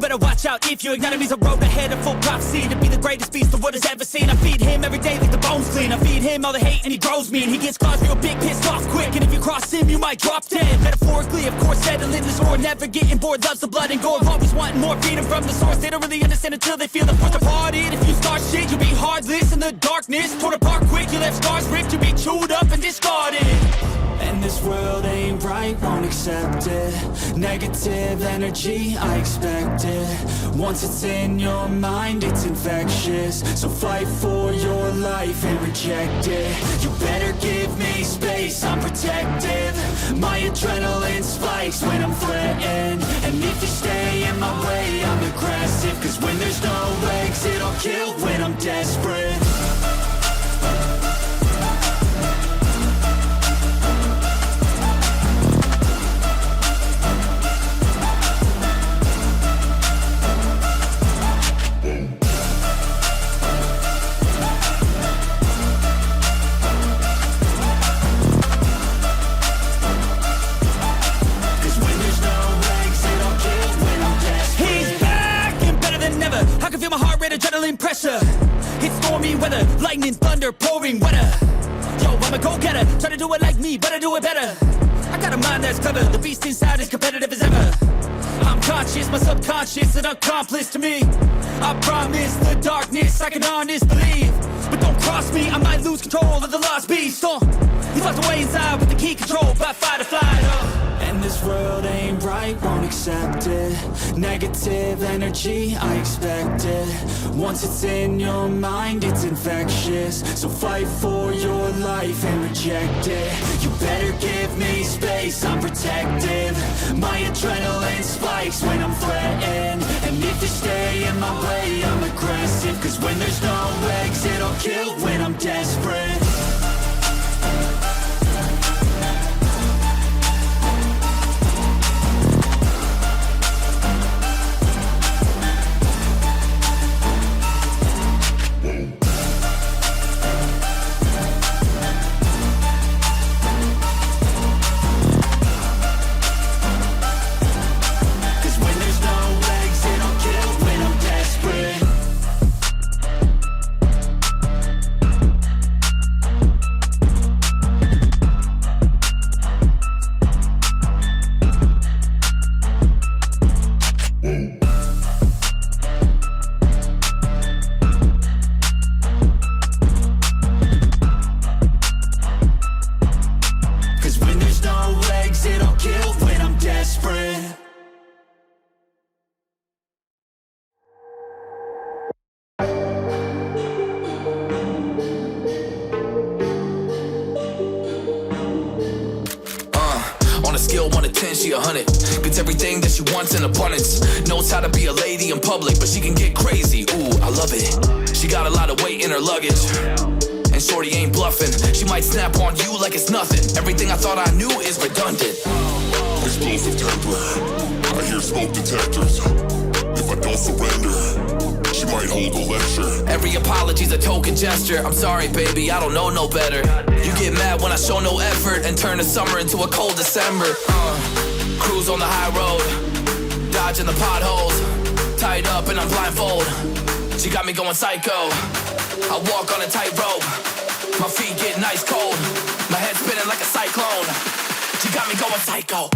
You better watch out if you ignite him. He's a road ahead of full prophecy to be the greatest beast the world has ever seen. I feed him every day like the bones clean. I feed him all the hate and he grows me. And he gets claws real big, pissed off quick. And if you cross him, you might drop dead. Metaphorically, of course, settling the score. Never getting bored, loves the blood and gore. Always wanting more, freedom from the source. They don't really understand until they feel the force apart. If you start shit, you'll be heartless in the darkness. Torn apart quick, you left scars ripped. You'll be chewed up and discarded. And this world ain't right, won't accept it. Negative energy, I expect it. Once it's in your mind, it's infectious. So fight for your life and reject it. You better give me space, I'm protective. My adrenaline spikes when I'm threatened. And if you stay in my way, I'm aggressive. Cause when there's no exit, I'll kill when I'm desperate. Adrenaline pressure, it's stormy weather, lightning, thunder, pouring weather. Yo, I'm a go-getter, try to do it like me, but I do it better. I got a mind that's clever, the beast inside is competitive as ever. I'm conscious, my subconscious, an accomplice to me. I promise the darkness, I can honest believe. But don't cross me, I might lose control of the lost beast. He's locked away inside with the key control by fight or flight. And this world ain't right, won't accept it. Negative energy, I expect it. Once it's in your mind, it's infectious. So fight for your life and reject it. You better give me space, I'm protective. My adrenaline spikes when I'm threatened. And if you stay in my way, I'm aggressive. Cause when there's no exit, I'll kill when I'm desperate. On a scale 1 to 10, she 100. Gets everything that she wants in abundance. Knows how to be a lady in public, but she can get crazy. Ooh, I love it. She got a lot of weight in her luggage, and shorty ain't bluffing. She might snap on you like it's nothing. Everything I thought I knew is redundant. Explosive temper, I hear smoke detectors. If I don't surrender, she might hold a lecture. Every apology's a token gesture. I'm sorry, baby, I don't know no better. You get mad when I show no effort and turn the summer into a cold December. Cruise on the high road, dodging the potholes, tied up and I'm blindfold. She got me going psycho. I walk on a tightrope, my feet getting ice cold, my head spinning like a cyclone. She got me going psycho.